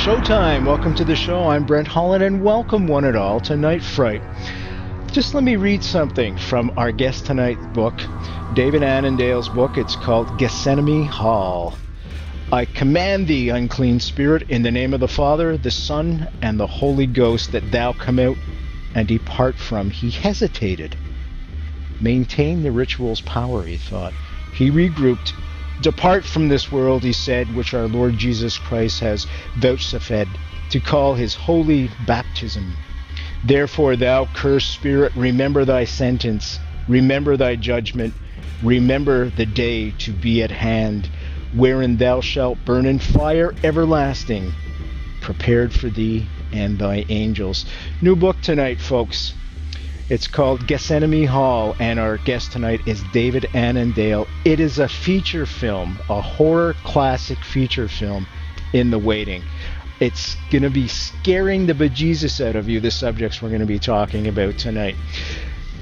Showtime! Welcome to the show. I'm Brent Holland, and welcome one and all to Night Fright. Just let me read something from our guest tonight's book, David Annandale's book. It's called Gethsemane Hall. I command thee, unclean spirit, in the name of the Father, the Son, and the Holy Ghost, that thou come out and depart from. He hesitated. Maintain the ritual's power, he thought. He regrouped. Depart from this world, he said, which our Lord Jesus Christ has vouchsafed to call his holy baptism. Therefore, thou cursed spirit, remember thy sentence, remember thy judgment, remember the day to be at hand, wherein thou shalt burn in fire everlasting, prepared for thee and thy angels. New book tonight, folks. It's called Gethsemane Hall, and our guest tonight is David Annandale. It is a feature film, a horror classic feature film in the waiting. It's going to be scaring the bejesus out of you, the subjects we're going to be talking about tonight.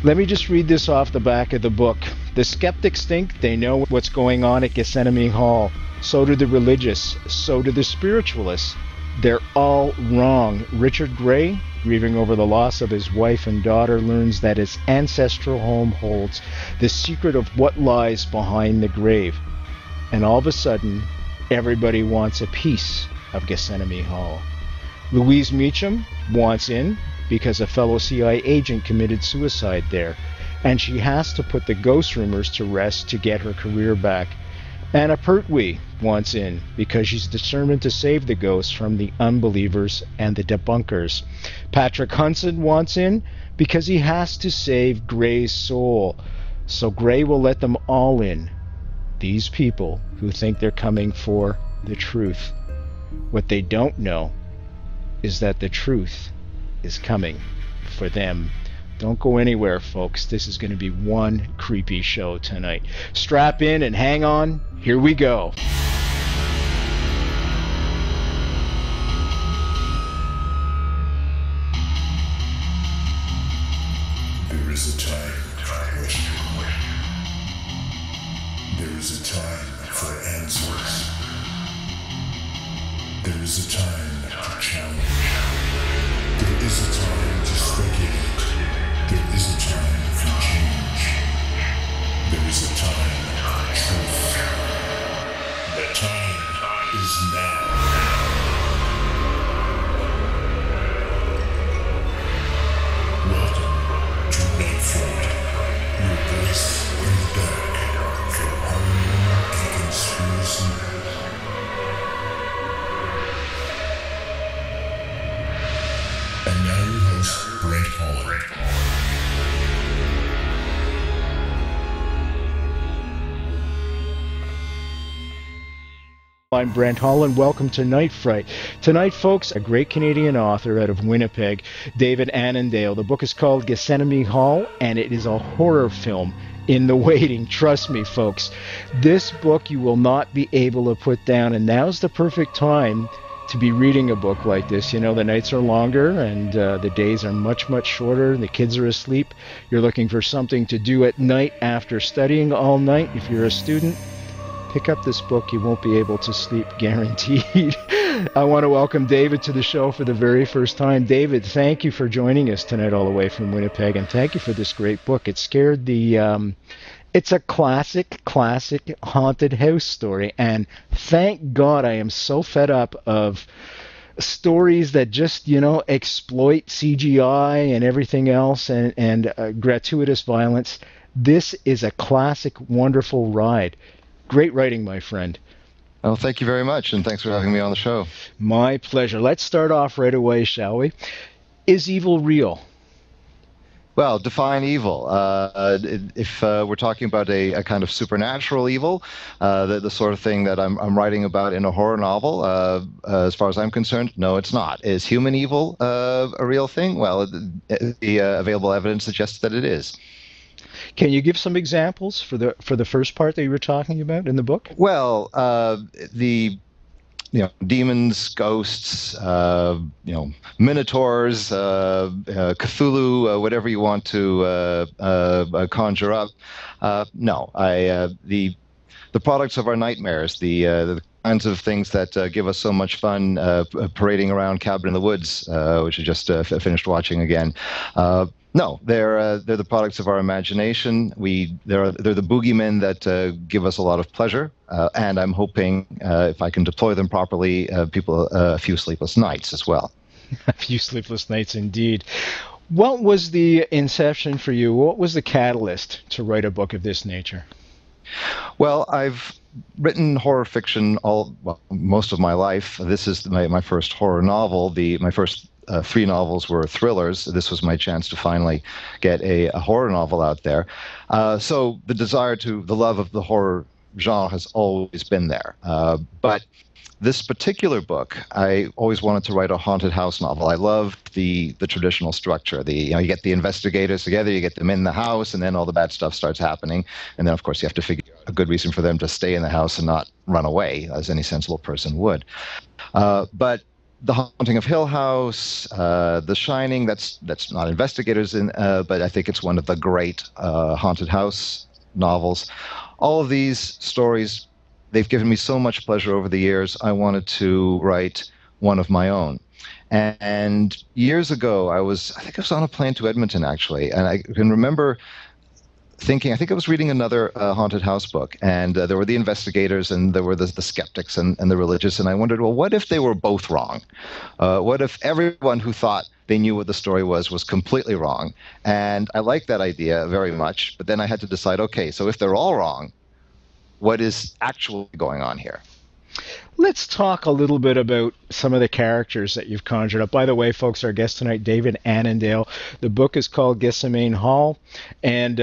Let me just read this off the back of the book. The skeptics think they know what's going on at Gethsemane Hall. So do the religious. So do the spiritualists. They're all wrong. Richard Gray, grieving over the loss of his wife and daughter, learns that his ancestral home holds the secret of what lies behind the grave. And all of a sudden, everybody wants a piece of Gethsemane Hall. Louise Meacham wants in because a fellow CIA agent committed suicide there, and she has to put the ghost rumors to rest to get her career back. Anna Pertwee wants in because she's determined to save the ghosts from the unbelievers and the debunkers. Patrick Hudson wants in because he has to save Gray's soul. So Gray will let them all in. These people who think they're coming for the truth. What they don't know is that the truth is coming for them. Don't go anywhere, folks. This is going to be one creepy show tonight. Strap in and hang on. Here we go. There is a time for question. There is a time for answers. There is a time to challenge. There is a time to speculate. There is a time for change. There is a time for truth. The time is now. Welcome to Night Fright, your place in the dark for horror and conspiracy. And now your host, Brent Holland. I'm Brent Holland. Welcome to Night Fright. Tonight, folks, a great Canadian author out of Winnipeg, David Annandale. The book is called Gethsemane Hall, and it is a horror film in the waiting. Trust me, folks. This book you will not be able to put down, and now's the perfect time to be reading a book like this. You know, the nights are longer and the days are much, much shorter. The kids are asleep. You're looking for something to do at night after studying all night. If you're a student, pick up this book. You won't be able to sleep, guaranteed. I want to welcome David to the show for the very first time. David, thank you for joining us tonight all the way from Winnipeg, and thank you for this great book. It scared the... It's a classic haunted house story, and thank God I am so fed up of stories that just, you know, exploit CGI and everything else and gratuitous violence. This is a classic, wonderful ride. Great writing, my friend. Well, thank you very much, and thanks for having me on the show. My pleasure. Let's start off right away, shall we? Is evil real? Well, define evil. If we're talking about a kind of supernatural evil, the sort of thing that I'm writing about in a horror novel, as far as I'm concerned, no, it's not. Is human evil a real thing? Well, the available evidence suggests that it is. Can you give some examples for the first part that you were talking about in the book? Well, demons, ghosts, minotaurs, Cthulhu, whatever you want to conjure up. No, the products of our nightmares, the kinds of things that give us so much fun parading around Cabin in the Woods, which I just finished watching again. No, they're the products of our imagination. They're the boogeymen that give us a lot of pleasure, and I'm hoping if I can deploy them properly, people a few sleepless nights as well. A few sleepless nights indeed. What was the inception for you? What was the catalyst to write a book of this nature? Well, I've written horror fiction most of my life. This is my first horror novel. My first three novels were thrillers. This was my chance to finally get a horror novel out there. So the love of the horror genre has always been there. But this particular book, I always wanted to write a haunted house novel. I loved the traditional structure. You get the investigators together, you get them in the house, and then all the bad stuff starts happening. And then, of course, you have to figure out a good reason for them to stay in the house and not run away, as any sensible person would. But The Haunting of Hill House, The Shining, that's not investigators, but I think it's one of the great haunted house novels. All of these stories, they've given me so much pleasure over the years. I wanted to write one of my own. And years ago, I think I was on a plane to Edmonton, actually, and I can remember thinking, I think I was reading another haunted house book, and there were the investigators and there were the skeptics and the religious, and I wondered, well, what if they were both wrong? What if everyone who thought they knew what the story was completely wrong? And I liked that idea very much, but then I had to decide, okay, so if they're all wrong, what is actually going on here? Let's talk a little bit about some of the characters that you've conjured up. By the way, folks, our guest tonight, David Annandale. The book is called Gethsemane Hall, and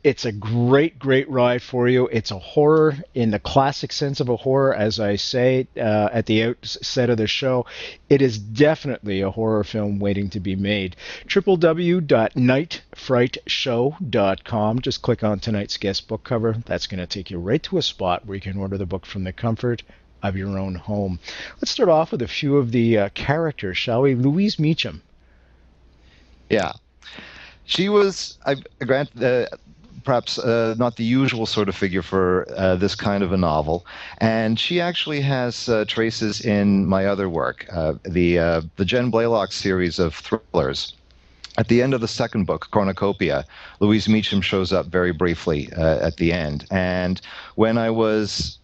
it's a great, great ride for you. It's a horror in the classic sense of a horror, as I say at the outset of the show. It is definitely a horror film waiting to be made. www.nightfrightshow.com. Just click on tonight's guest book cover. That's going to take you right to a spot where you can order the book from the comfort of your own home. Let's start off with a few of the characters, shall we? Louise Meacham. Yeah. She was, perhaps not the usual sort of figure for this kind of a novel. And she actually has traces in my other work, the Jen Blaylock series of thrillers. At the end of the second book, Cornucopia, Louise Meacham shows up very briefly at the end. And when I was...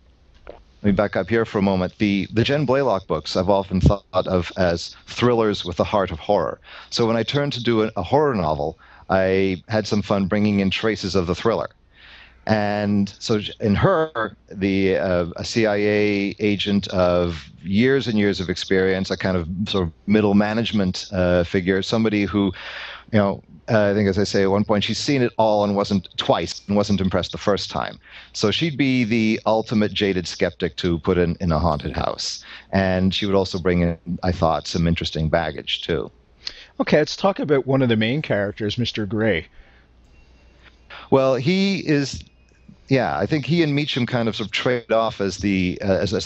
Let me back up here for a moment. The Jen Blaylock books I've often thought of as thrillers with the heart of horror. So when I turned to do a horror novel, I had some fun bringing in traces of the thriller. And so in her, a CIA agent of years and years of experience, a kind of sort of middle management figure, somebody who, I think, as I say at one point, she's seen it all and wasn't impressed the first time. So she'd be the ultimate jaded skeptic to put in a haunted house. And she would also bring in, I thought, some interesting baggage, too. Okay, let's talk about one of the main characters, Mr. Gray. Well, he is... Yeah, I think he and Meacham kind of trade off as the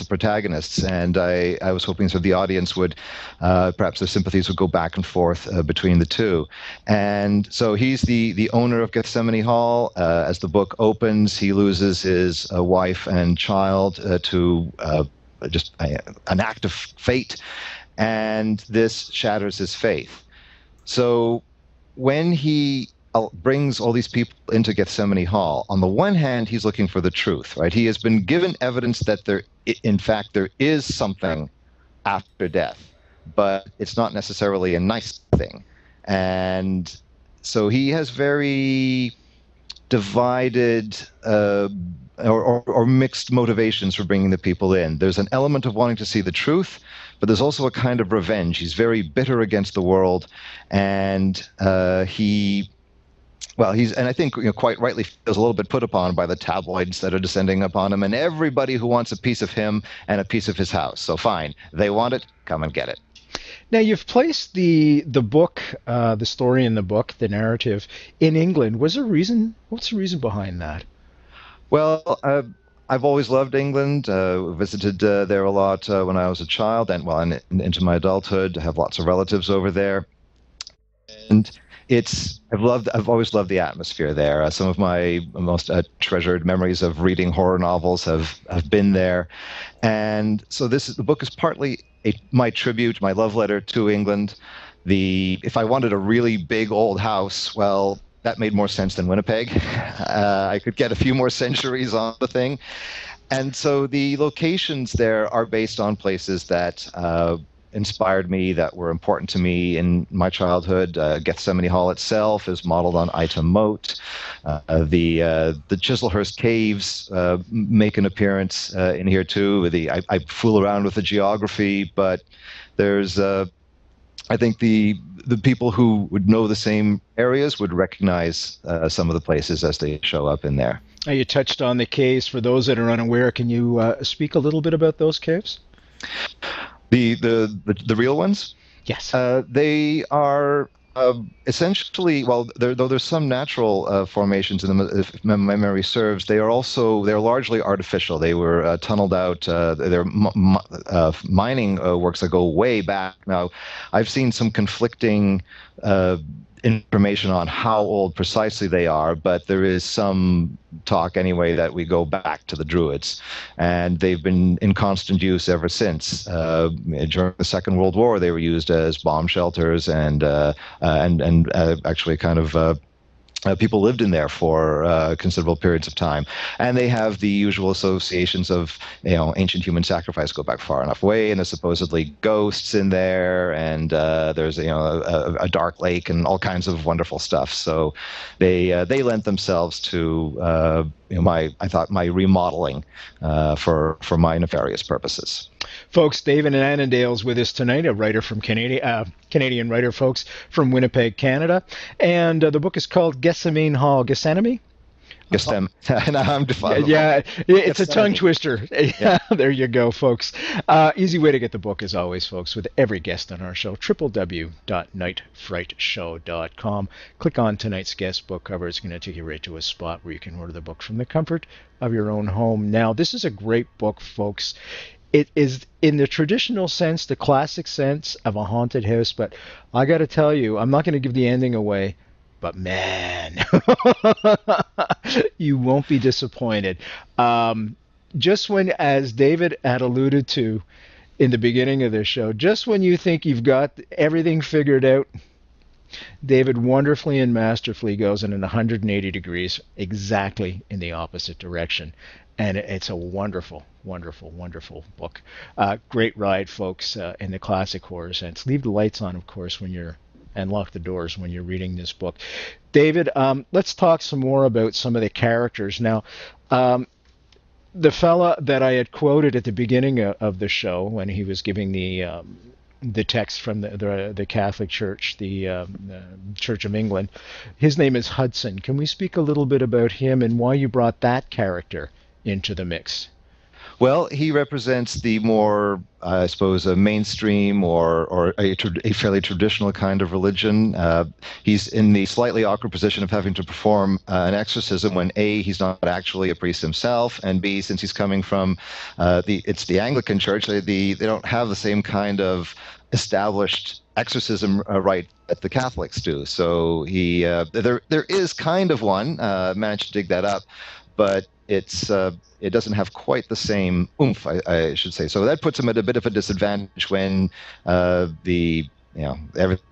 protagonists, and I was hoping the audience would perhaps their sympathies would go back and forth between the two. And so he's the owner of Gethsemane Hall. As the book opens, he loses his wife and child to just an act of fate, and this shatters his faith. So when he brings all these people into Gethsemane Hall, on the one hand, he's looking for the truth, right? He has been given evidence that there is something after death, but it's not necessarily a nice thing. And so he has very divided or mixed motivations for bringing the people in. There's an element of wanting to see the truth, but there's also a kind of revenge. He's very bitter against the world, and and I think quite rightly feels a little bit put upon by the tabloids that are descending upon him and everybody who wants a piece of him and a piece of his house. So fine, they want it, come and get it. Now, you've placed the book, the story in the book, the narrative, in England. What's the reason behind that? Well, I've always loved England. Visited there a lot when I was a child, and into my adulthood. I have lots of relatives over there. And I've always loved the atmosphere there. Some of my most treasured memories of reading horror novels have been there, and so the book is partly my tribute, my love letter to England. If I wanted a really big old house, well, that made more sense than Winnipeg. I could get a few more centuries on the thing. And so the locations there are based on places that inspired me, that were important to me in my childhood. Gethsemane Hall itself is modeled on Ita Moat. The Chislehurst Caves make an appearance in here too. I fool around with the geography, but there's I think the people who would know the same areas would recognize some of the places as they show up in there. You touched on the caves. For those that are unaware, can you speak a little bit about those caves? The real ones? Yes. They are essentially, well, though there's some natural formations in them, if my memory serves, they're largely artificial. They were tunneled out. They're mining works that go way back. Now, I've seen some conflicting information on how old precisely they are, but there is some talk anyway that we go back to the Druids, and they've been in constant use ever since. During the Second World War, they were used as bomb shelters, and actually kind of people lived in there for considerable periods of time, and they have the usual associations of ancient human sacrifice go back far enough away, and there's supposedly ghosts in there, and there's a dark lake and all kinds of wonderful stuff. So they lent themselves to my remodeling for my nefarious purposes. Folks, David Annandale's with us tonight, a writer from Canadian writer, folks, from Winnipeg, Canada. And the book is called Gethsemane Hall. Gethsemane? Gethsemane. I'm defining. Yeah, it's a tongue twister. Yeah. There you go, folks. Easy way to get the book, as always, folks, with every guest on our show, www.nightfrightshow.com. Click on tonight's guest book cover. It's going to take you right to a spot where you can order the book from the comfort of your own home. Now, this is a great book, folks. It is, in the traditional sense, the classic sense of a haunted house, but I got to tell you, I'm not going to give the ending away, but man, you won't be disappointed. Just when, as David had alluded to in the beginning of this show, just when you think you've got everything figured out, David wonderfully and masterfully goes in 180 degrees exactly in the opposite direction. And it's a wonderful, wonderful, wonderful book. Great ride, folks, in the classic horror sense. Leave the lights on, of course, and lock the doors when you're reading this book. David, let's talk some more about some of the characters. Now, the fella that I had quoted at the beginning of the show when he was giving the text from the Catholic Church, the Church of England, his name is Hudson. Can we speak a little bit about him and why you brought that character into the mix? Well, he represents the more, I suppose, a mainstream or a fairly traditional kind of religion. He's in the slightly awkward position of having to perform an exorcism when A, he's not actually a priest himself, and B, since he's coming from the Anglican Church, they don't have the same kind of established exorcism rite that the Catholics do. So there is kind of one. Managed to dig that up, but it doesn't have quite the same oomph, I should say. So that puts him at a bit of a disadvantage when everything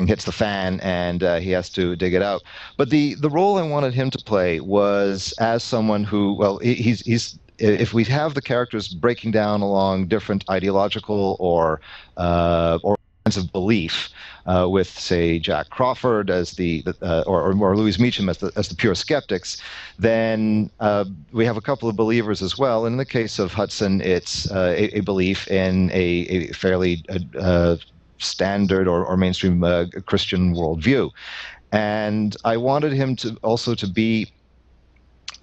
hits the fan and he has to dig it out. But the role I wanted him to play was as someone who, well, he's if we have the characters breaking down along different ideological or kinds of belief, with, say, Jack Crawford as or Louise Meacham as the pure skeptics, then we have a couple of believers as well. And in the case of Hudson, it's a belief in a fairly standard or mainstream Christian worldview. And I wanted him to also to be.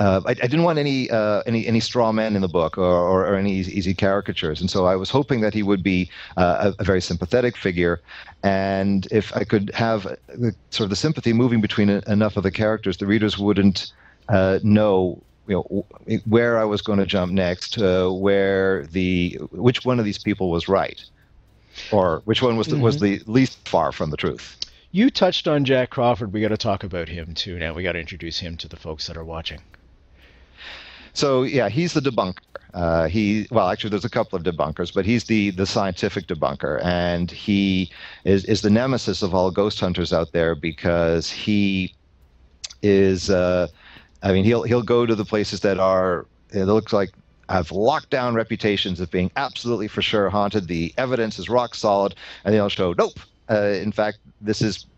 I didn't want any straw men in the book or any easy caricatures, and so I was hoping that he would be a very sympathetic figure, and if I could have sort of the sympathy moving between enough of the characters, the readers wouldn't know where I was going to jump next, which one of these people was right, or which one was the least far from the truth. You touched on Jack Crawford. We got to talk about him too now. We got to introduce him to the folks that are watching. So yeah, he's the debunker. Well, actually, there's a couple of debunkers, but he's the scientific debunker, and he is the nemesis of all ghost hunters out there because he is. I mean, he'll go to the places that are. It looks like have locked down reputations of being absolutely for sure haunted. The evidence is rock solid, and they'll show nope. In fact,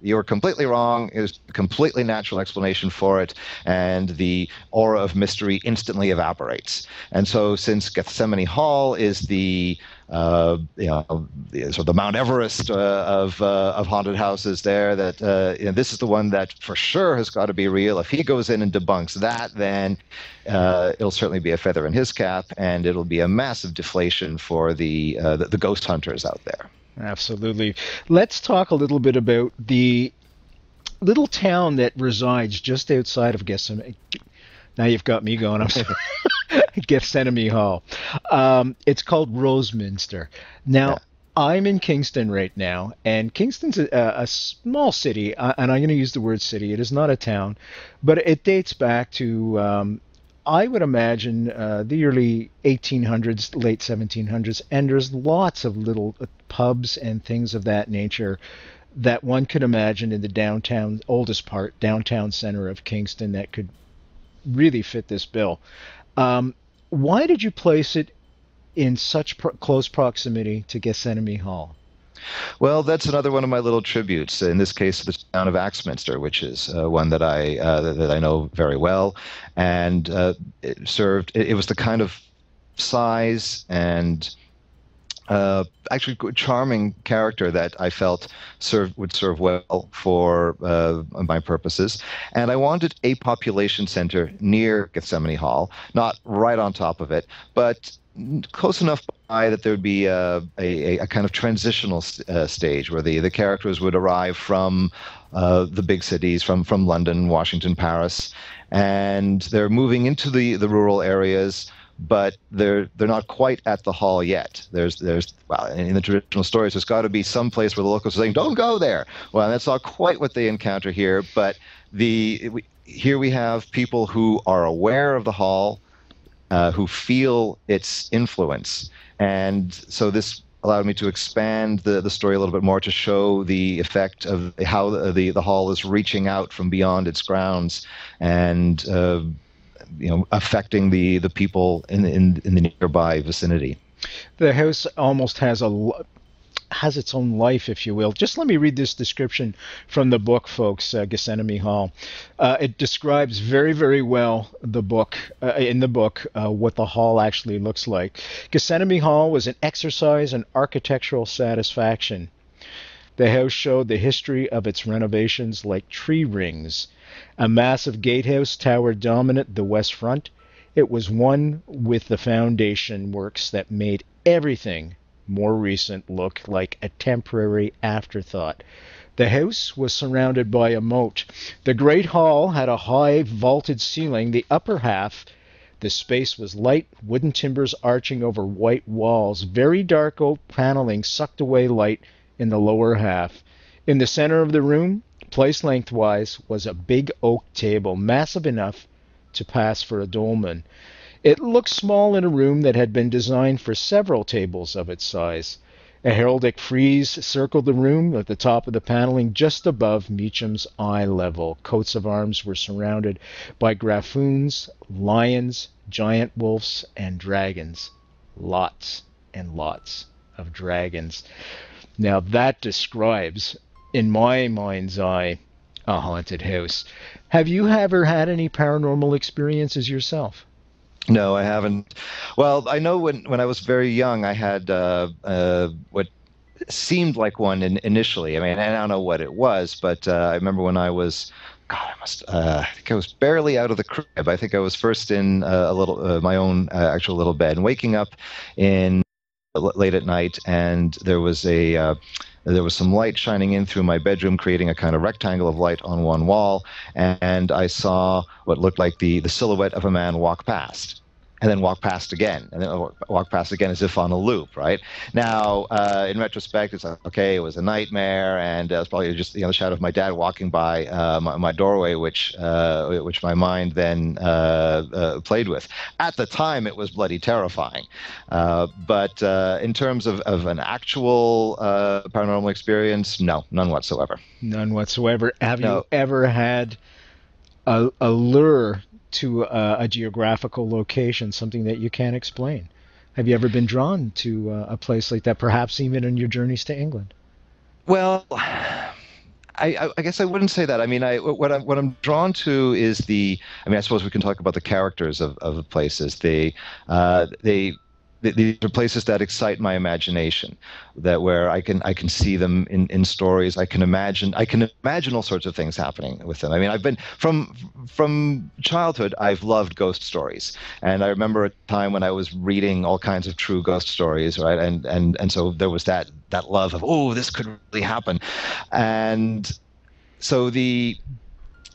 you're completely wrong. It was a completely natural explanation for it, and the aura of mystery instantly evaporates. And so, since Gethsemane Hall is the the Mount Everest of haunted houses, this is the one that for sure has got to be real. If he goes in and debunks that, then it'll certainly be a feather in his cap, and it'll be a massive deflation for the ghost hunters out there. Absolutely. Let's talk a little bit about the little town that resides just outside of Gethsemane. Now you've got me going. I'm sorry. Gethsemane Hall. It's called Roseminster. Now, yeah. I'm in Kingston right now, and Kingston's a small city, and I'm going to use the word city. It is not a town, but it dates back to I would imagine the early 1800s, late 1700s, and there's lots of little pubs and things of that nature that one could imagine in the downtown, oldest part, downtown center of Kingston that could really fit this bill. Why did you place it in such close proximity to Gethsemane Hall? Well, that's another one of my little tributes. In this case, the town of Axminster, which is one that I know very well, and it served. It was the kind of size and actually charming character that I felt would serve well for my purposes. And I wanted a population center near Gethsemane Hall, not right on top of it, but close enough by that there would be a kind of transitional stage where the characters would arrive from the big cities, from London, Washington, Paris, and they're moving into the rural areas, but they're not quite at the hall yet. There's well, in the traditional stories, there's got to be some place where the locals are saying, "Don't go there." Well, that's not quite what they encounter here, but here we have people who are aware of the hall, who feel its influence. And so this allowed me to expand the story a little bit more to show the effect of how the hall is reaching out from beyond its grounds and affecting the people in the nearby vicinity. The house almost has its own life, if you will. Just let me read this description from the book, folks, Gethsemane Hall. It describes very, very well in the book what the hall actually looks like. Gethsemane Hall was an exercise in architectural satisfaction. The house showed the history of its renovations like tree rings. A massive gatehouse towered dominant the west front. It was one with the foundation works that made everything more recent look like a temporary afterthought. The house was surrounded by a moat. The great hall had a high vaulted ceiling. The upper half, the space was light, wooden timbers arching over white walls. Very dark oak paneling sucked away light in the lower half. In the center of the room, placed lengthwise, was a big oak table, massive enough to pass for a dolmen. It looked small in a room that had been designed for several tables of its size. A heraldic frieze circled the room at the top of the paneling just above Meacham's eye level. Coats of arms were surrounded by graffoons, lions, giant wolves, and dragons. Lots and lots of dragons. Now that describes, in my mind's eye, a haunted house. Have you ever had any paranormal experiences yourself? No, I haven't. Well, I know when I was very young, I had what seemed like one initially. I mean, I don't know what it was, but I remember when I was, God, I think I was barely out of the crib. I think I was first in my own actual little bed, and waking up in late at night, and there was some light shining in through my bedroom, creating a kind of rectangle of light on one wall, and I saw what looked like the silhouette of a man walk past. and then walk past again, and then walk past again as if on a loop, right? Now, in retrospect, it's like, okay, it was a nightmare, and it was probably just the shadow of my dad walking by my doorway, which my mind then played with. At the time, it was bloody terrifying, but in terms of an actual paranormal experience, no, none whatsoever. None whatsoever. Have No. you ever had a lure to a geographical location, something that you can't explain? Have you ever been drawn to a place like that, perhaps even in your journeys to England? Well, I guess I wouldn't say that. I mean, what I'm drawn to is I mean, I suppose we can talk about the characters of the places. These are places that excite my imagination, that where I can see them in stories. I can imagine all sorts of things happening with them. I mean, I've been from childhood, I've loved ghost stories, and I remember a time when I was reading all kinds of true ghost stories, right? And so there was that love of, oh, this could really happen, and so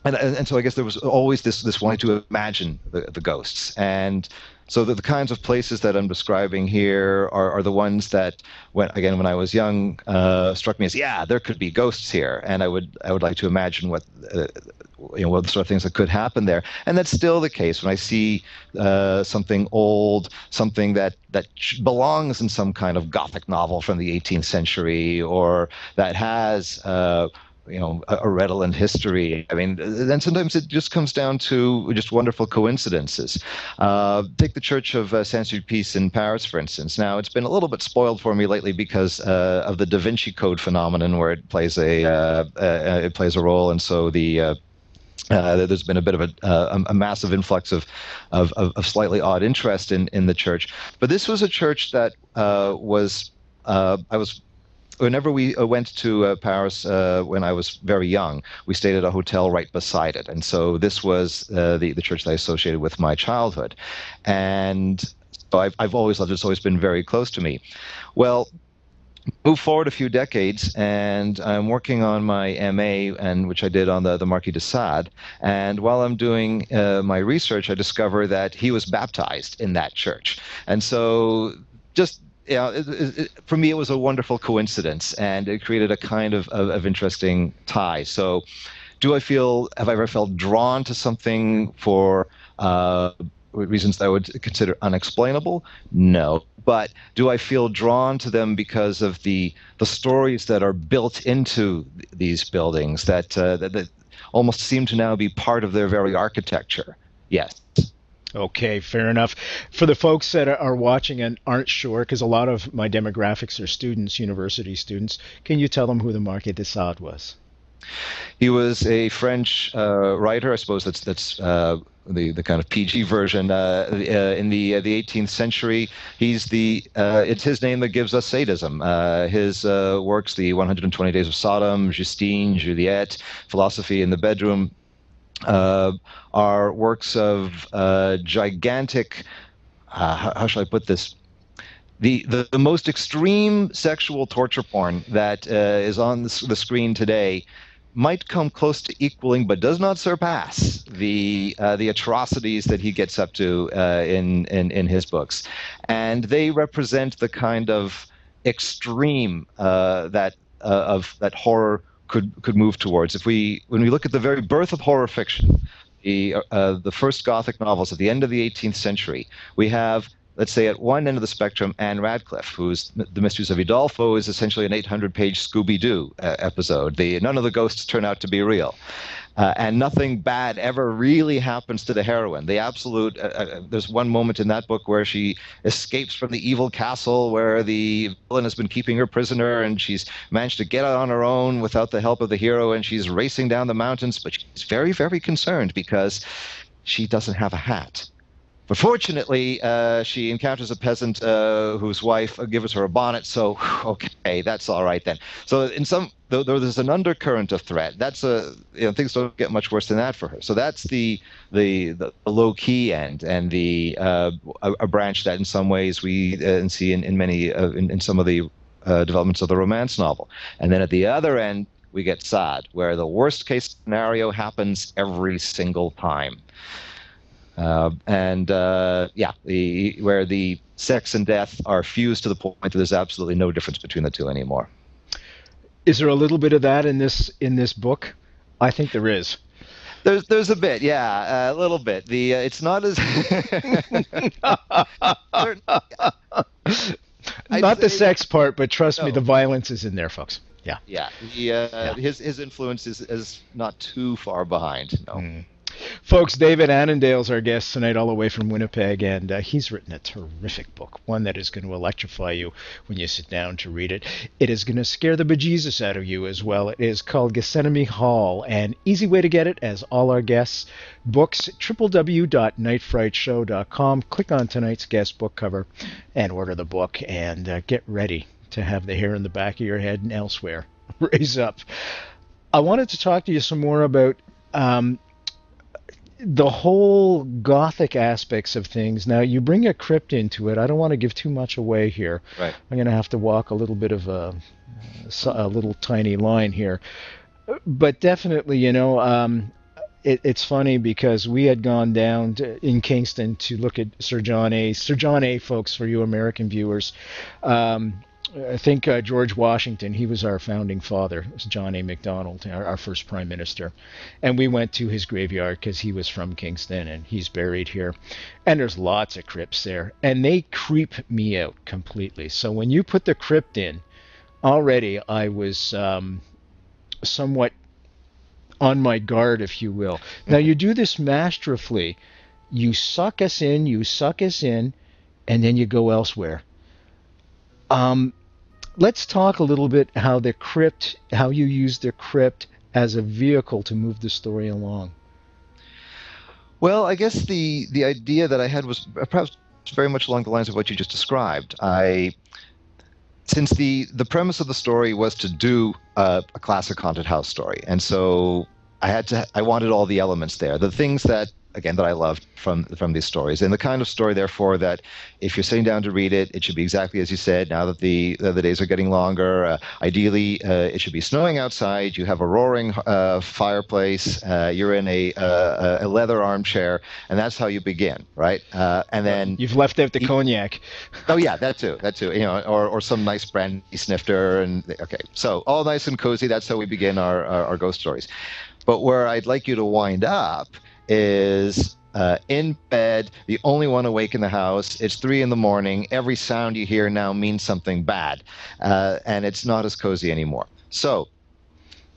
and so I guess there was always this wanting to imagine the ghosts. And so the kinds of places that I'm describing here are the ones that, when I was young, struck me as, yeah, there could be ghosts here, and I would like to imagine what what sort of things that could happen there. And that's still the case when I see something old, something that belongs in some kind of Gothic novel from the 18th century, or that has a redolent history. I mean, then sometimes it just comes down to just wonderful coincidences. Take the Church of Saint-Sulpice in Paris, for instance. Now, it's been a little bit spoiled for me lately because of the Da Vinci Code phenomenon, where it plays a role, and so there's been a bit of a massive influx of slightly odd interest in the church. But this was a church that whenever we went to Paris when I was very young, we stayed at a hotel right beside it. And so this was the church that I associated with my childhood. And so I've always loved it. It's always been very close to me. Well, move forward a few decades, and I'm working on my MA, which I did on the Marquis de Sade. And while I'm doing my research, I discover that he was baptized in that church. And so just for me, it was a wonderful coincidence, and it created a kind of interesting tie. So, have I ever felt drawn to something for reasons that I would consider unexplainable? No. But do I feel drawn to them because of the stories that are built into these buildings that almost seem to now be part of their very architecture? Yes. Okay, fair enough. For the folks that are watching and aren't sure, because a lot of my demographics are students, university students, can you tell them who the Marquis de Sade was? He was a French writer. I suppose that's the kind of PG version. In the 18th century, it's his name that gives us sadism. His works, the 120 Days of Sodom, Justine, Juliet, Philosophy in the Bedroom, are works of gigantic, how shall I put this? The most extreme sexual torture porn that is on the screen today might come close to equaling, but does not surpass the atrocities that he gets up to in his books, and they represent the kind of extreme that horror could move towards. When we look at the very birth of horror fiction, the first Gothic novels at the end of the 18th century, we have, let's say, at one end of the spectrum, Anne Radcliffe, who's The Mysteries of Udolpho is essentially an 800-page Scooby-Doo episode. None of the ghosts turn out to be real. And nothing bad ever really happens to the heroine. There's one moment in that book where she escapes from the evil castle where the villain has been keeping her prisoner, and she's managed to get out on her own without the help of the hero, and she's racing down the mountains, but she's very, very concerned because she doesn't have a hat. But fortunately, she encounters a peasant whose wife gives her a bonnet, so okay, that's all right then. So though there's an undercurrent of threat, things don't get much worse than that for her. So that's the low key end, and a branch that in some ways we see in many in some of the developments of the romance novel. And then at the other end, we get Sade, where the worst case scenario happens every single time. Where the sex and death are fused to the point that there's absolutely no difference between the two anymore. Is there a little bit of that in this book? I think there is. There's a bit, yeah, a little bit. It's not as not the sex part, but trust me, the violence is in there, folks. Yeah. Yeah. His influence is not too far behind. No. Folks, David Annandale's our guest tonight, all the way from Winnipeg, and he's written a terrific book, one that is going to electrify you when you sit down to read it. It is going to scare the bejesus out of you as well. It is called Gethsemane Hall, and easy way to get it, as all our guests' books, www.nightfrightshow.com. Click on tonight's guest book cover and order the book, and get ready to have the hair in the back of your head and elsewhere raise up. I wanted to talk to you some more about the whole Gothic aspects of things. Now, you bring a crypt into it. I don't want to give too much away here. Right. I'm going to have to walk a little bit of a little tiny line here. But definitely, it's funny because we had gone down in Kingston to look at Sir John A. Sir John A., folks, for you American viewers. I think George Washington, he was our founding father. It was John A. Macdonald, our first prime minister. And we went to his graveyard because he was from Kingston and he's buried here. And there's lots of crypts there. And they creep me out completely. So when you put the crypt in, already I was somewhat on my guard, if you will. Now, you do this masterfully. You suck us in, and then you go elsewhere. Let's talk a little bit how you use the crypt as a vehicle to move the story along. Well, I guess the idea that I had was perhaps very much along the lines of what you just described. Since the premise of the story was to do a classic haunted house story, and so I wanted all the elements there, the things that I loved from these stories, and the kind of story, therefore, that if you're sitting down to read it, it should be exactly as you said. Now that the days are getting longer, ideally, it should be snowing outside. You have a roaring fireplace. You're in a leather armchair, and that's how you begin, right? And then you've left out the cognac. Oh yeah, that too. Or some nice brandy snifter, and okay, so all nice and cozy. That's how we begin our ghost stories. But where I'd like you to wind up is in bed, the only one awake in the house. It's 3 a.m. Every sound you hear now means something bad, and it's not as cozy anymore. So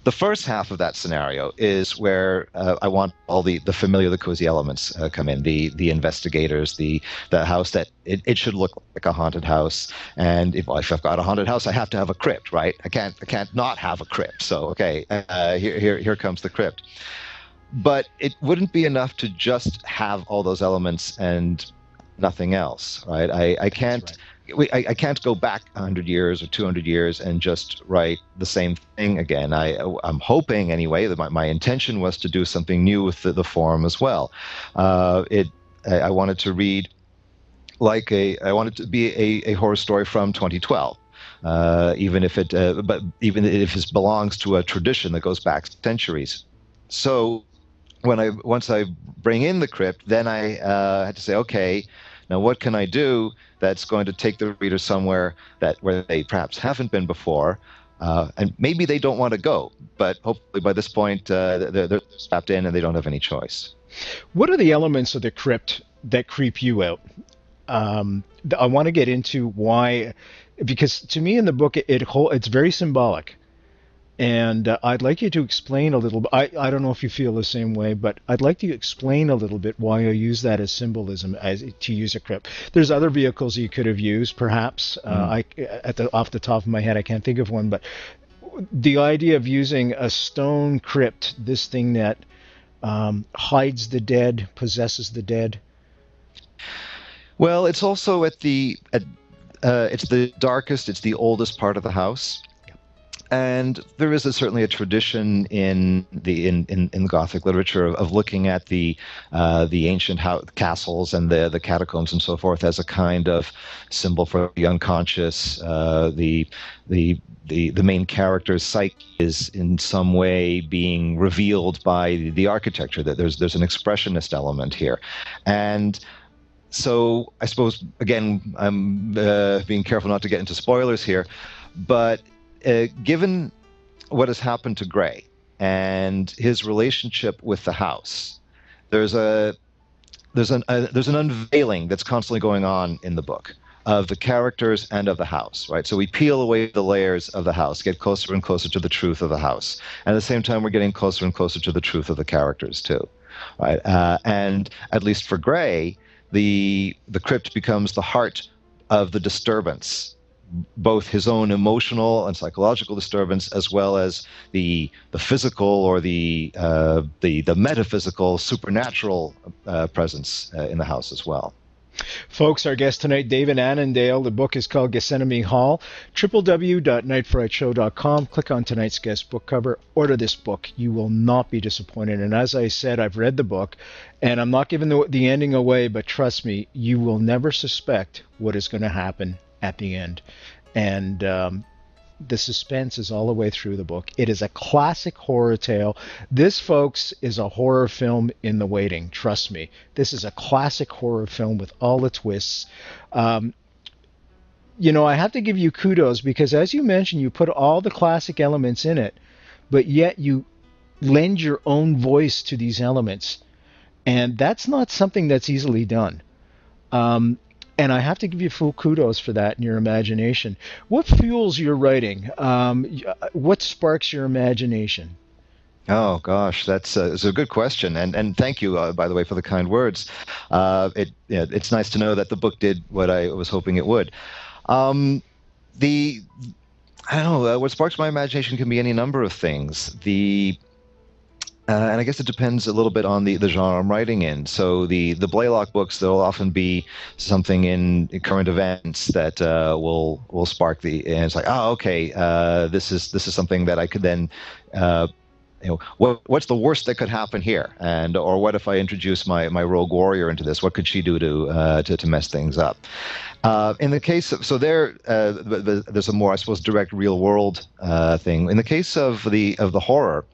the first half of that scenario is where I want all the familiar, the cozy elements come in. The investigators, the house that it should look like a haunted house. And if I've got a haunted house, I have to have a crypt, right? I can't not have a crypt. So okay, here comes the crypt. But it wouldn't be enough to just have all those elements and nothing else, right? I can't. Right. I can't go back 100 years or 200 years and just write the same thing again. I'm hoping, anyway, that my intention was to do something new with the form as well. I wanted to read I wanted to be a horror story from 2012. Even if it belongs to a tradition that goes back centuries. So once I bring in the crypt, then I had to say, okay, now what can I do that's going to take the reader somewhere where they perhaps haven't been before, and maybe they don't want to go, but hopefully by this point they're strapped in and they don't have any choice. What are the elements of the crypt that creep you out? I want to get into why, because to me in the book it's very symbolic. And I'd like you to explain a little bit. I don't know if you feel the same way, but I'd like you to explain a little bit why I use that as symbolism, to use a crypt. There's other vehicles you could have used, perhaps. Off the top of my head, I can't think of one. But the idea of using a stone crypt, this thing that hides the dead, possesses the dead. Well, it's also it's the darkest, it's the oldest part of the house. And there is certainly a tradition in Gothic literature of looking at the ancient castles and the catacombs and so forth as a kind of symbol for the unconscious. The main character's psyche is in some way being revealed by the architecture. That there's an expressionist element here, and so I suppose again I'm being careful not to get into spoilers here, but. Given what has happened to Gray and his relationship with the house, there's an unveiling that's constantly going on in the book of the characters and of the house, right? So we peel away the layers of the house, get closer and closer to the truth of the house, and at the same time we're getting closer and closer to the truth of the characters too, right? And at least for Gray, the crypt becomes the heart of the disturbance, both his own emotional and psychological disturbance, as well as the physical or the metaphysical, supernatural presence in the house as well. Folks, our guest tonight, David Annandale. The book is called Gethsemane Hall. www.nightfrightshow.com. Click on tonight's guest book cover. Order this book. You will not be disappointed. And as I said, I've read the book, and I'm not giving the ending away, but trust me, you will never suspect what is going to happen at the end. And the suspense is all the way through the book. It is a classic horror tale. This, folks, is a horror film in the waiting. Trust me. This is a classic horror film with all the twists. I have to give you kudos because, as you mentioned, you put all the classic elements in it, but yet you lend your own voice to these elements. And that's not something that's easily done. And I have to give you full kudos for that in your imagination. What fuels your writing? What sparks your imagination? Oh gosh, it's a good question, and thank you, by the way, for the kind words. It's nice to know that the book did what I was hoping it would. I don't know. What sparks my imagination can be any number of things. And I guess it depends a little bit on the genre I'm writing in. So the Blaylock books, there'll often be something in current events that will spark and it's like, oh, okay, this is something that I could then, what's the worst that could happen here, or what if I introduce my rogue warrior into this? What could she do to mess things up? In the case of there's a more, I suppose, direct real world thing. In the case of the horror.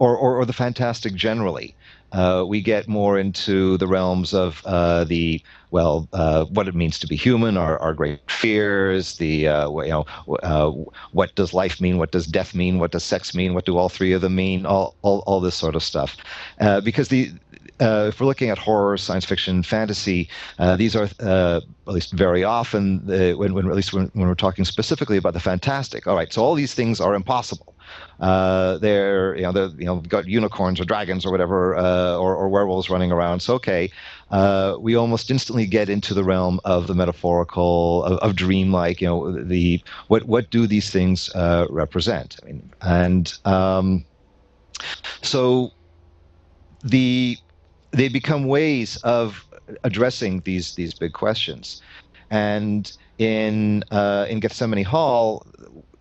Or the fantastic generally, we get more into the realms of what it means to be human, our great fears, what does life mean, what does death mean, what does sex mean, what do all three of them mean, all this sort of stuff, because if we're looking at horror, science fiction, fantasy, these are at least very often when we're talking specifically about the fantastic. All right, so all these things are impossible. They're got unicorns or dragons or whatever, or werewolves running around. So okay, we almost instantly get into the realm of the metaphorical, of dreamlike. What do these things represent? I mean, and so they become ways of addressing these big questions. And in Gethsemane Hall,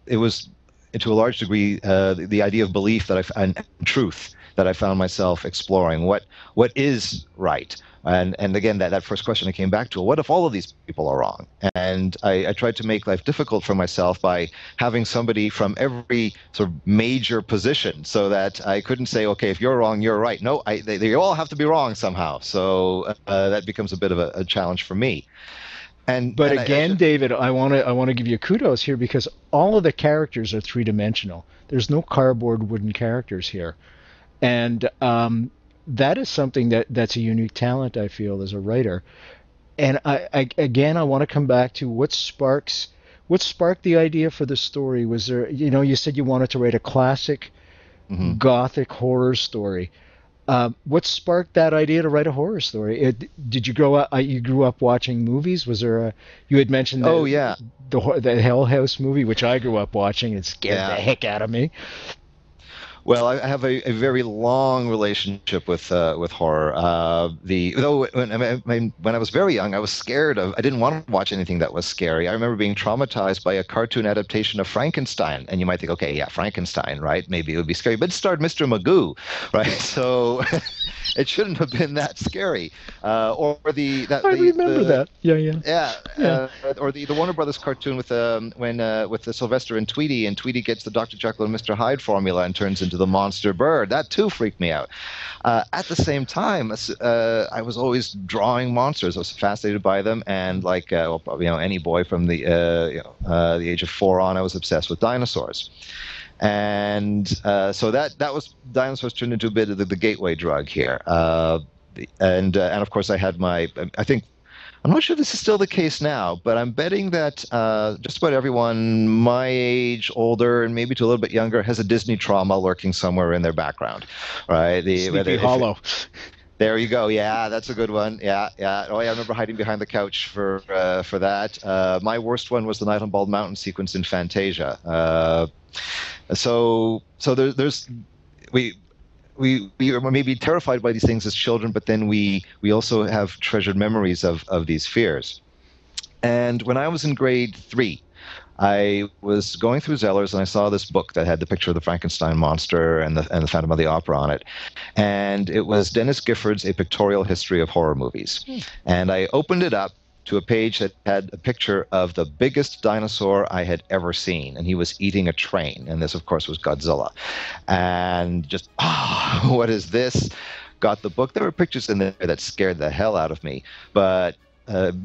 it was to a large degree the idea of belief and truth that I found myself exploring. What is right? And again, that first question I came back to, what if all of these people are wrong? And I tried to make life difficult for myself by having somebody from every sort of major position, so that I couldn't say, okay, if you're wrong, you're right. No, they all have to be wrong somehow. So that becomes a bit of a challenge for me. But again, David, I want to give you kudos here because all of the characters are three-dimensional. There's no cardboard wooden characters here, and that is something that's a unique talent, I feel, as a writer. And I want to come back to what sparked the idea for the story. Was there, you said you wanted to write a classic Gothic horror story. What sparked that idea to write a horror story? Did you grow up? You grew up watching movies? Was there you had mentioned the Hell House movie, which I grew up watching. It scared the heck out of me. Well, I have a very long relationship with horror. When I was very young, I was scared of. I didn't want to watch anything that was scary. I remember being traumatized by a cartoon adaptation of Frankenstein, and you might think, okay, yeah, Frankenstein, right? Maybe it would be scary, but it starred Mr. Magoo, right? So it shouldn't have been that scary. I remember that. Or the Warner Brothers cartoon with with the Sylvester and Tweety gets the Dr. Jekyll and Mr. Hyde formula and turns into the monster bird. That too freaked me out. At the same time, I was always drawing monsters. I was fascinated by them, and any boy from the age of 4 on, I was obsessed with dinosaurs. And so that was dinosaurs turned into a bit of the gateway drug here. And of course I had I'm not sure this is still the case now, but I'm betting that just about everyone my age, older, and maybe to a little bit younger has a Disney trauma lurking somewhere in their background, right? Sleepy Hollow. There you go. Yeah, that's a good one. Yeah. Oh, yeah, I remember hiding behind the couch for that. My worst one was the Night on Bald Mountain sequence in Fantasia. So we are maybe terrified by these things as children, but then we also have treasured memories of these fears. And when I was in grade 3, I was going through Zeller's and I saw this book that had the picture of the Frankenstein monster and the Phantom of the Opera on it. And it was Dennis Gifford's A Pictorial History of Horror Movies. And I opened it up to a page that had a picture of the biggest dinosaur I had ever seen, and he was eating a train. And this, of course, was Godzilla. And just, what is this? Got the book. There were pictures in there that scared the hell out of me. But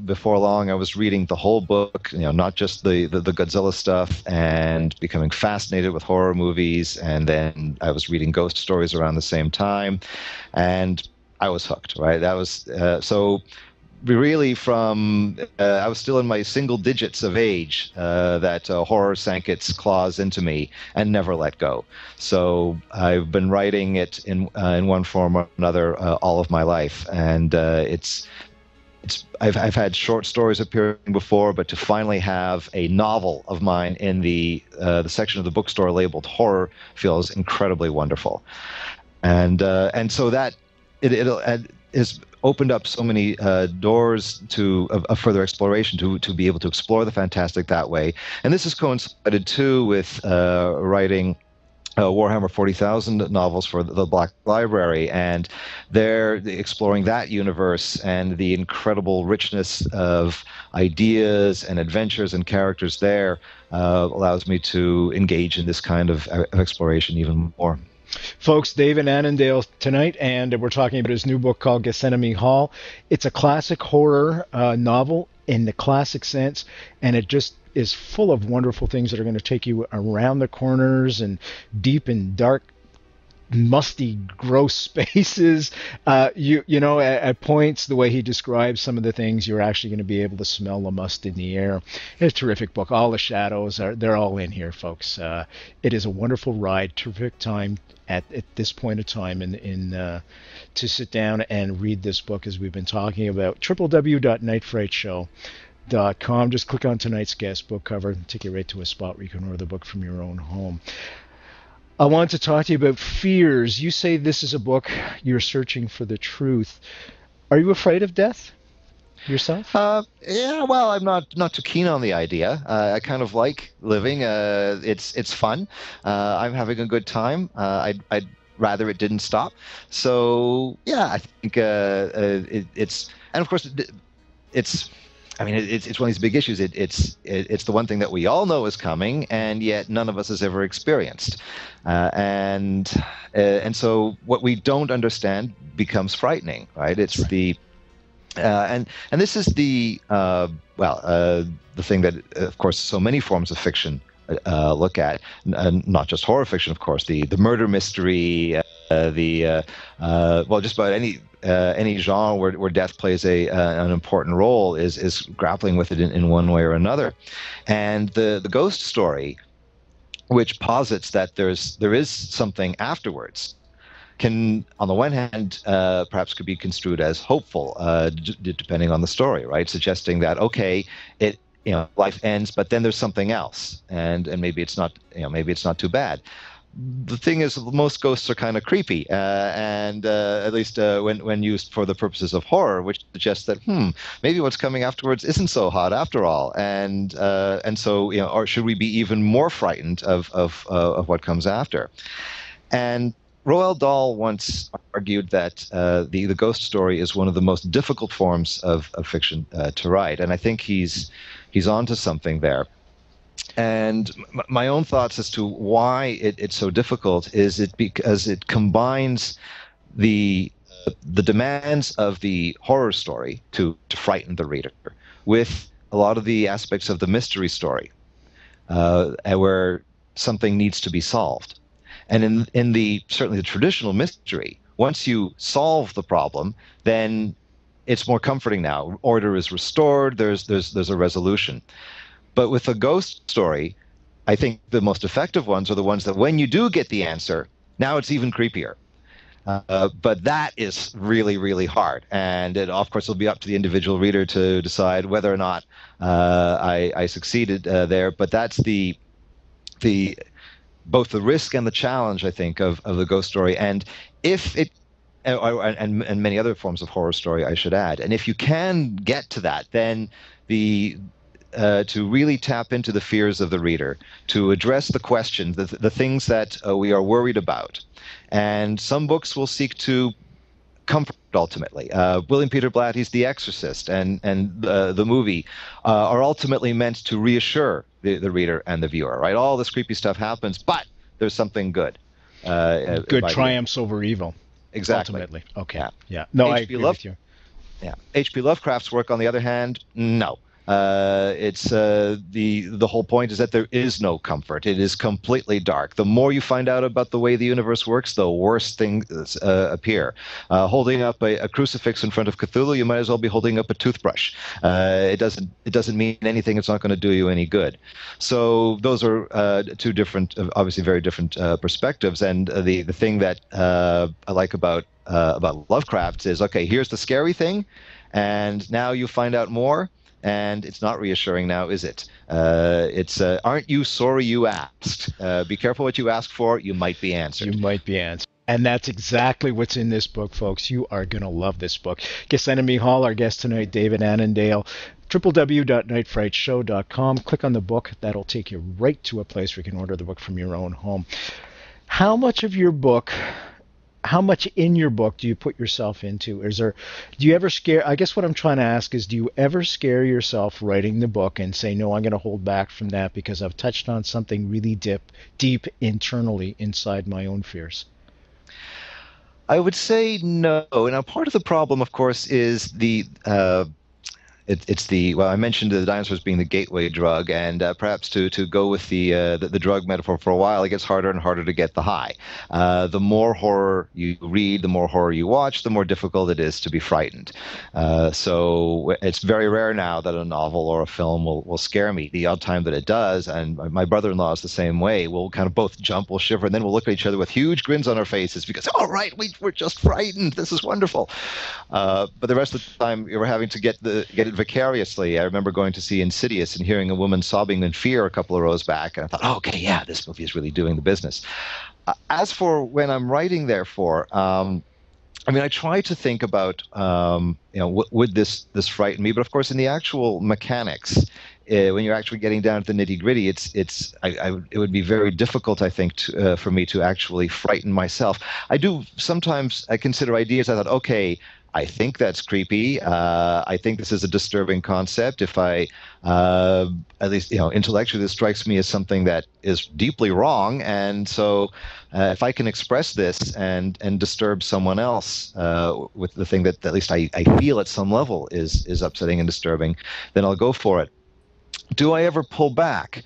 before long, I was reading the whole book, not just the Godzilla stuff, and becoming fascinated with horror movies. And then I was reading ghost stories around the same time, and I was hooked, right? That was so. Really, from I was still in my single digits of age that horror sank its claws into me and never let go. So I've been writing it in one form or another all of my life, and I've had short stories appearing before, but to finally have a novel of mine in the section of the bookstore labeled horror feels incredibly wonderful, and so that it is opened up so many doors to a further exploration to be able to explore the fantastic that way. And this has coincided too with writing Warhammer 40,000 novels for the Black Library, and they're exploring that universe and the incredible richness of ideas and adventures and characters there allows me to engage in this kind of exploration even more. Folks, David Annandale tonight, and we're talking about his new book called Gethsemane Hall. It's a classic horror novel in the classic sense, and it just is full of wonderful things that are going to take you around the corners and deep and dark, musty, gross spaces. At points, the way he describes some of the things, you're actually going to be able to smell the must in the air. It's a terrific book. All the shadows they're all in here, folks. It is a wonderful ride, terrific time at this point of time to sit down and read this book, as we've been talking about. www.nightfrightshow.com. Just click on tonight's guest book cover and take you right to a spot where you can order the book from your own home. I want to talk to you about fears. You say this is a book you're searching for the truth. Are you afraid of death yourself? Yeah, well, I'm not too keen on the idea. I kind of like living. It's fun. I'm having a good time. I'd rather it didn't stop. So yeah, I think it's, and of course it's. I mean, it's one of these big issues. It's the one thing that we all know is coming, and yet none of us has ever experienced. And so what we don't understand becomes frightening, right? It's right. And this is the thing that, of course, so many forms of fiction look at, not just horror fiction, of course, the murder mystery, just about any genre where death plays an important role is grappling with it in one way or another. And the ghost story, which posits that there is something afterwards, can, on the one hand, perhaps could be construed as hopeful, depending on the story, right? Suggesting that, okay, life ends, but then there's something else, and maybe it's not too bad. the thing is, most ghosts are kind of creepy, and at least when used for the purposes of horror, which suggests that maybe what's coming afterwards isn't so hot after all, and so or should we be even more frightened of what comes after? And Roald Dahl once argued that the ghost story is one of the most difficult forms of fiction to write, and I think he's onto something there. And my own thoughts as to why it's so difficult is because it combines the demands of the horror story to frighten the reader with a lot of the aspects of the mystery story, where something needs to be solved. And in certainly the traditional mystery, once you solve the problem, then it's more comforting now. Order is restored. There's a resolution. But with a ghost story, I think the most effective ones are the ones that when you do get the answer, now it's even creepier. But that is really, really hard. And it, of course, will be up to the individual reader to decide whether or not I succeeded there. But that's both the risk and the challenge, I think, of the ghost story. And if it and many other forms of horror story, I should add. And if you can get to that, then to really tap into the fears of the reader, to address the questions, the things that we are worried about. And some books will seek to comfort ultimately. William Peter Blatty's The Exorcist and the movie are ultimately meant to reassure the reader and the viewer, right? All this creepy stuff happens, but there's something good. Good triumphs over evil. Exactly. Ultimately. Okay. Yeah. No, I agree with you. Yeah. H.P. Lovecraft's work, on the other hand, no. It's the whole point is that there is no comfort. It is completely dark. The more you find out about the way the universe works, the worse things appear. Holding up a crucifix in front of Cthulhu, you might as well be holding up a toothbrush. It doesn't mean anything. It's not going to do you any good. So those are two different, obviously very different perspectives. And the thing that I like about Lovecraft is, okay, here's the scary thing, and now you find out more. And it's not reassuring now, is it? It's aren't you sorry you asked? Be careful what you ask for. You might be answered. You might be answered. And that's exactly what's in this book, folks. You are going to love this book. Gethsemane Hall, our guest tonight, David Annandale. www.nightfrightshow.com. Click on the book. That'll take you right to a place where you can order the book from your own home. How much in your book do you put yourself into? Do you ever scare? I guess what I'm trying to ask is, do you ever scare yourself writing the book and say, no, I'm going to hold back from that because I've touched on something really deep internally inside my own fears? I would say no. Now, part of the problem, of course, is I mentioned the dinosaurs being the gateway drug, and perhaps to go with the drug metaphor for a while, it gets harder and harder to get the high. The more horror you read, the more horror you watch, the more difficult it is to be frightened. So it's very rare now that a novel or a film will scare me. The odd time that it does, and my brother-in-law is the same way, we'll kind of both jump, we'll shiver, and then we'll look at each other with huge grins on our faces because, all right, we're just frightened. This is wonderful. But the rest of the time, we're having to get it vicariously. I remember going to see Insidious and hearing a woman sobbing in fear a couple of rows back, and I thought, oh, okay, yeah, this movie is really doing the business. As for when I'm writing, therefore, I try to think about, would this frighten me? But of course, in the actual mechanics, when you're actually getting down to the nitty gritty, it would be very difficult, I think, for me to actually frighten myself. I do sometimes. I consider ideas. I thought, okay, I think that's creepy. I think this is a disturbing concept. If at least intellectually, this strikes me as something that is deeply wrong. And so, if I can express this and disturb someone else with the thing that at least I feel at some level is upsetting and disturbing, then I'll go for it. Do I ever pull back?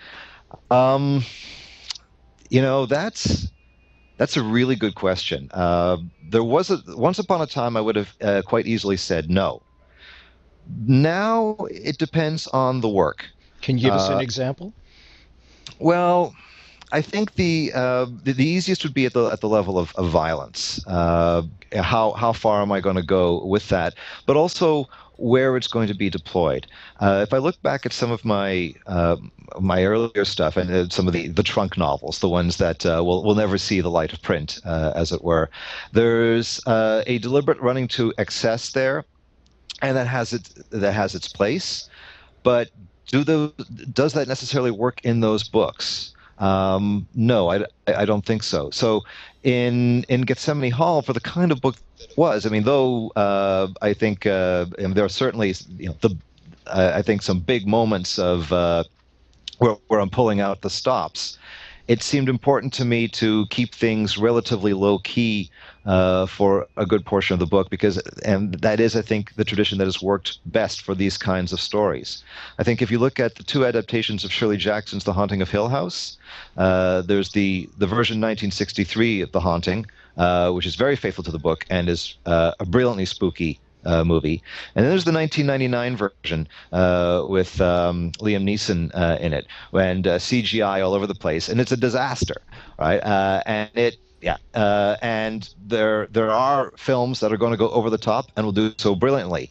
That's a really good question. There was once upon a time I would have quite easily said no. Now it depends on the work. Can you give us an example? Well, I think the easiest would be at the level of violence. How far am I going to go with that? But also where it's going to be deployed. If I look back at some of my earlier stuff and some of the trunk novels, the ones that will never see the light of print, as it were, there's a deliberate running to excess there, and that has its place. But does that necessarily work in those books? No, I don't think so. So in Gethsemane Hall, for the kind of book it was, I mean, though I think there are certainly I think some big moments of where I'm pulling out the stops. It seemed important to me to keep things relatively low key for a good portion of the book and that is, I think, the tradition that has worked best for these kinds of stories. I think if you look at the two adaptations of Shirley Jackson's The Haunting of Hill House, there's the version 1963 of The Haunting, which is very faithful to the book and is a brilliantly spooky movie. And then there's the 1999 version with Liam Neeson in it, and CGI all over the place, and it's a disaster, right? And there are films that are going to go over the top and will do so brilliantly,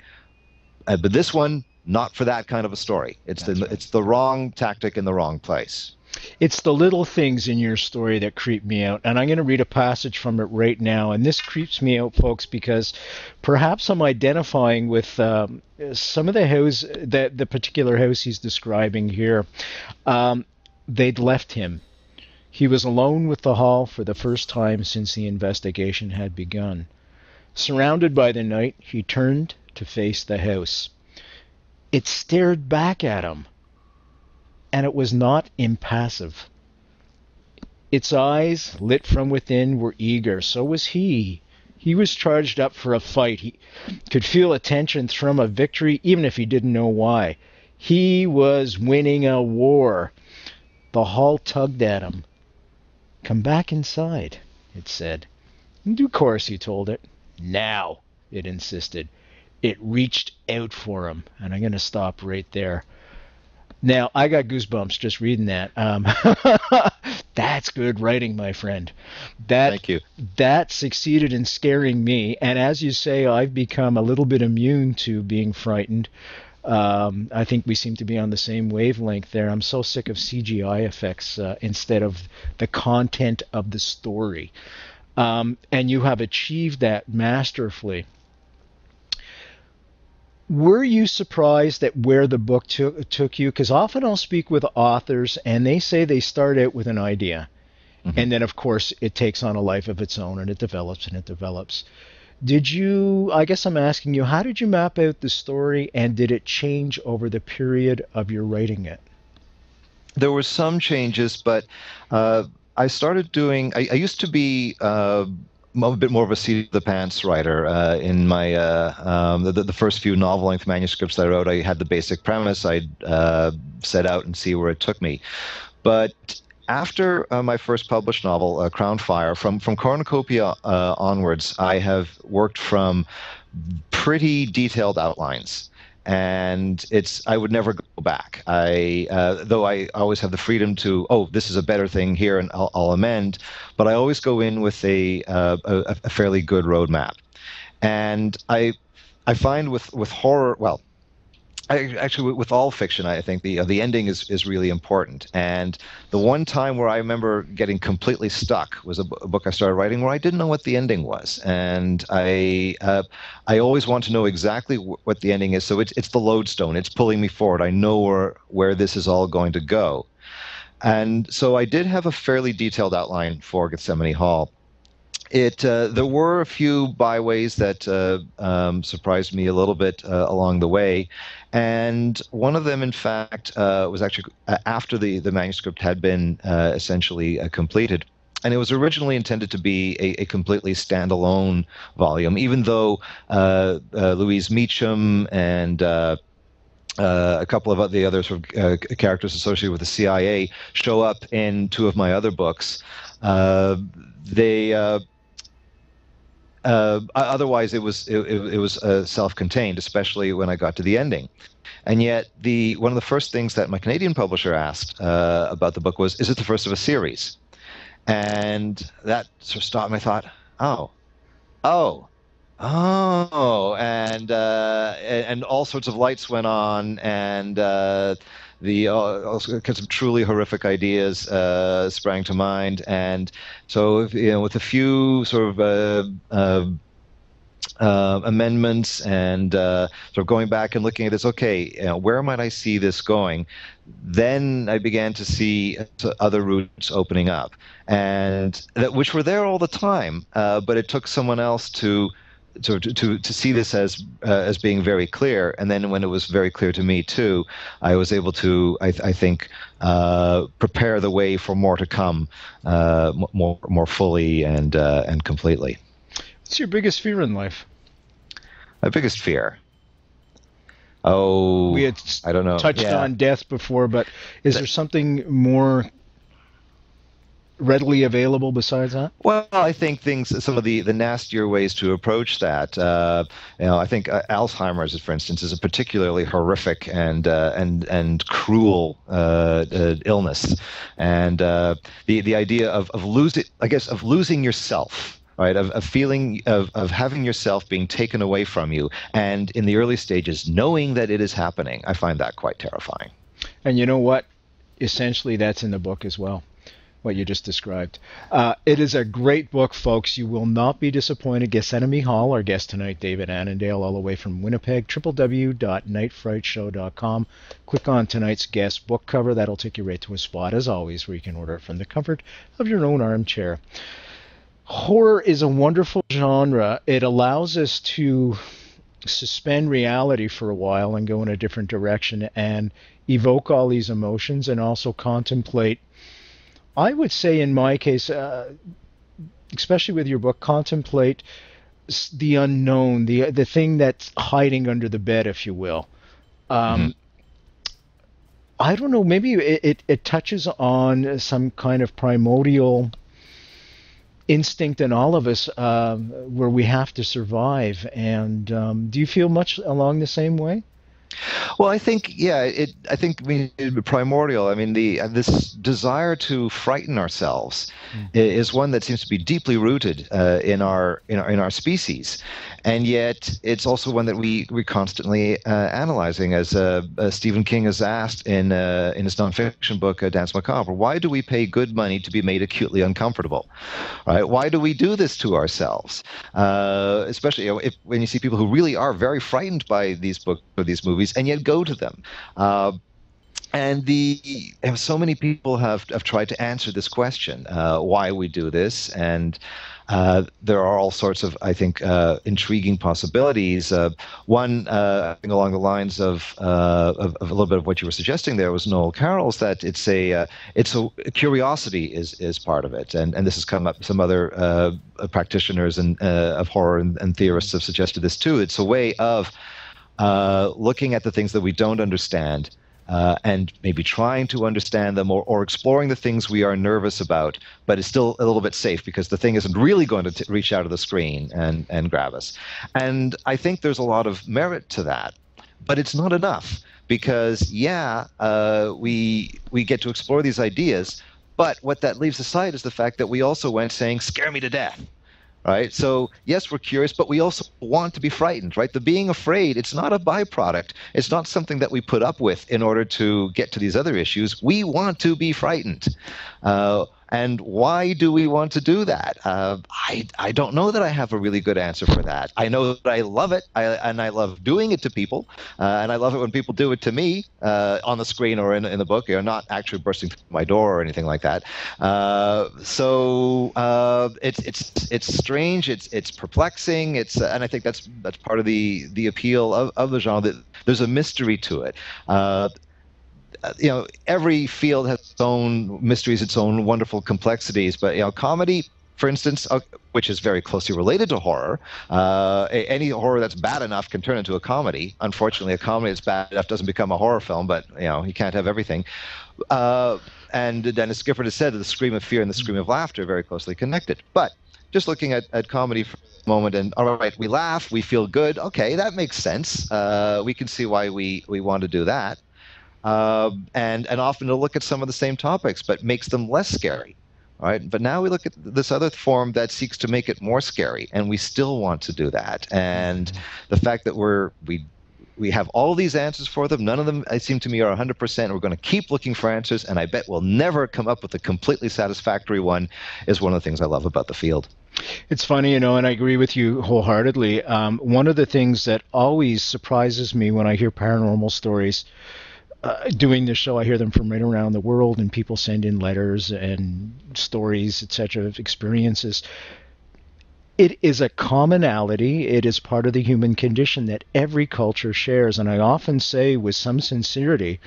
but this one, not for that kind of a story. It's the wrong tactic in the wrong place. It's the little things in your story that creep me out. And I'm going to read a passage from it right now. And this creeps me out, folks, because perhaps I'm identifying with some of the particular house he's describing here. They'd left him. He was alone with the hall for the first time since the investigation had begun. Surrounded by the night, he turned to face the house. It stared back at him. And it was not impassive. Its eyes, lit from within, were eager. So was he. He was charged up for a fight. He could feel a tension thrum of victory, even if he didn't know why. He was winning a war. The hall tugged at him. "Come back inside," it said. "In due course," he told it. "Now," it insisted. It reached out for him. And I'm going to stop right there. Now, I got goosebumps just reading that. That's good writing, my friend. Thank you. That succeeded in scaring me. And as you say, I've become a little bit immune to being frightened. I think we seem to be on the same wavelength there. I'm so sick of CGI effects instead of the content of the story. And you have achieved that masterfully. Were you surprised at where the book took you? Because often I'll speak with authors and they say they start out with an idea. Mm-hmm. And then, of course, it takes on a life of its own and it develops and it develops. I guess I'm asking you, how did you map out the story and did it change over the period of your writing it? There were some changes, but I started I used to be a bit more of a seat of the pants writer. In my the first few novel-length manuscripts that I wrote, I had the basic premise. I'd set out and see where it took me. But after my first published novel, Crown Fire, from Cornucopia onwards, I have worked from pretty detailed outlines. And I would never go back. Though I always have the freedom to, this is a better thing here, and I'll amend. But I always go in with a fairly good roadmap. And I find with horror, actually with all fiction, I think the ending is really important. And the one time where I remember getting completely stuck was a book I started writing where I didn't know what the ending was, and I always want to know exactly what the ending is. So it's the lodestone. It's pulling me forward. I know where this is all going to go, and so I did have a fairly detailed outline for Gethsemane Hall. There were a few byways that surprised me a little bit along the way, and one of them, in fact, was actually after the manuscript had been essentially completed. And it was originally intended to be a completely standalone volume, even though Louise Meacham and a couple of the other sort of characters associated with the CIA show up in two of my other books. otherwise, it was self-contained, especially when I got to the ending. And yet, one of the first things that my Canadian publisher asked about the book was, "Is it the first of a series?" And that sort of stopped me. I thought, oh, oh, oh, and all sorts of lights went on, and all kinds of truly horrific ideas sprang to mind. And so, with a few sort of amendments and sort of going back and looking at this, okay, where might I see this going? Then I began to see other routes opening up, and which were there all the time, but it took someone else to see this as being very clear. And then when it was very clear to me too, I was able to, I think, prepare the way for more to come, more fully and completely. What's your biggest fear in life? My biggest fear? Oh, we had I don't know. Touched on death before, but is there something more readily available besides that? Well, I think some of the nastier ways to approach that. I think Alzheimer's, for instance, is a particularly horrific and cruel illness, and the idea of losing yourself. Right, of feeling of having yourself being taken away from you, and in the early stages, knowing that it is happening, I find that quite terrifying. And you know what? Essentially, that's in the book as well, what you just described. It is a great book, folks. You will not be disappointed. Gethsemane Hall, our guest tonight, David Annandale, all the way from Winnipeg, www.nightfrightshow.com. Click on tonight's guest book cover. That'll take you right to a spot, as always, where you can order it from the comfort of your own armchair. Horror is a wonderful genre. It allows us to suspend reality for a while and go in a different direction and evoke all these emotions, and also contemplate, I would say in my case, especially with your book, contemplate the unknown, the thing that's hiding under the bed, if you will. I don't know, maybe it touches on some kind of primordial instinct in all of us, where we have to survive. And do you feel much along the same way? Well, I think, primordial. I mean, this desire to frighten ourselves is one that seems to be deeply rooted in our species, and yet it's also one that we're constantly analyzing. As Stephen King has asked in his nonfiction book, Dance Macabre, why do we pay good money to be made acutely uncomfortable? Right? Why do we do this to ourselves? Especially when you see people who really are very frightened by these books or these movies, and yet go to them. And so many people have tried to answer this question, why we do this, and there are all sorts of, I think, intriguing possibilities. One, I think along the lines of a little bit of what you were suggesting there was Noel Carroll's, that it's a curiosity is part of it, and this has come up. Some other practitioners and of horror and theorists have suggested this too. It's a way of looking at the things that we don't understand, and maybe trying to understand them, or exploring the things we are nervous about, but it's still a little bit safe because the thing isn't really going to reach out of the screen and grab us. And I think there's a lot of merit to that, but it's not enough, because we get to explore these ideas, but what that leaves aside is the fact that we also went saying, scare me to death. Right. So, yes, we're curious, but we also want to be frightened. Right. The being afraid, it's not a byproduct. It's not something that we put up with in order to get to these other issues. We want to be frightened. And why do we want to do that? I don't know that I have a really good answer for that. I know that I love it, and I love doing it to people, and I love it when people do it to me on the screen or in the book, not actually bursting through my door or anything like that. So it's strange, it's perplexing, and I think that's part of the appeal of the genre. That there's a mystery to it. Every field has its own mysteries, its own wonderful complexities. But comedy, for instance, which is very closely related to horror, any horror that's bad enough can turn into a comedy. Unfortunately, a comedy that's bad enough doesn't become a horror film. But you can't have everything. And Dennis Gifford has said that the scream of fear and the scream of laughter are very closely connected. But just looking at comedy for a moment, and all right, we laugh, we feel good. Okay, that makes sense. We can see why we want to do that. And often to look at some of the same topics, but makes them less scary. All right. But now we look at this other form that seeks to make it more scary, and we still want to do that. And the fact that we have all these answers for them, none of them, it seem to me, are 100%. We're going to keep looking for answers, and I bet we'll never come up with a completely satisfactory one, is one of the things I love about the field. It's funny, and I agree with you wholeheartedly. One of the things that always surprises me when I hear paranormal stories, doing this show, I hear them from right around the world, and people send in letters and stories, etc., of experiences. It is a commonality. It is part of the human condition that every culture shares. And I often say with some sincerity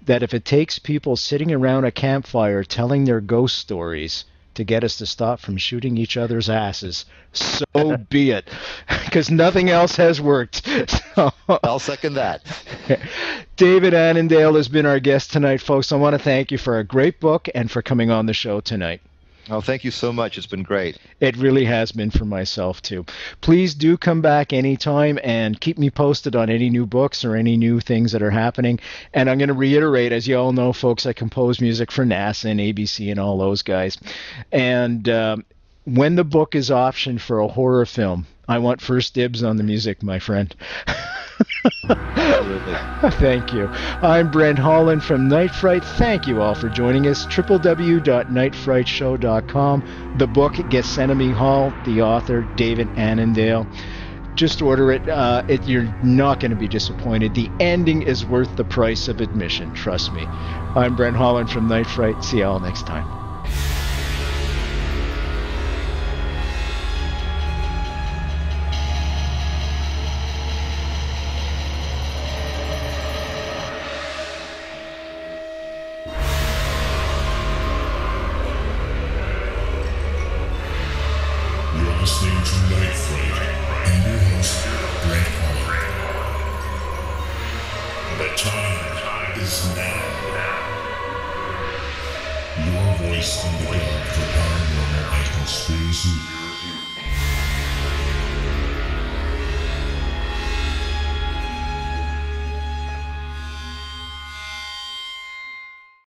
that if it takes people sitting around a campfire telling their ghost stories to get us to stop from shooting each other's asses, so be it, because nothing else has worked. So, I'll second that. David Annandale has been our guest tonight, folks. I want to thank you for a great book and for coming on the show tonight. Oh, thank you so much. It's been great. It really has been for myself, too. Please do come back anytime and keep me posted on any new books or any new things that are happening. And I'm going to reiterate, as you all know, folks, I compose music for NASA and ABC and all those guys. And when the book is optioned for a horror film, I want first dibs on the music, my friend. Absolutely. Thank you. I'm Brent Holland from Night Fright. Thank you all for joining us. www.nightfrightshow.com. The book, Gethsemane Hall, the author, David Annandale. Just order it. You're not going to be disappointed. The ending is worth the price of admission. Trust me. I'm Brent Holland from Night Fright. See you all next time. Listening to Night Fright and your host, Brent Holland. The time is now. Your voice in the dark for paranormal and conspiracy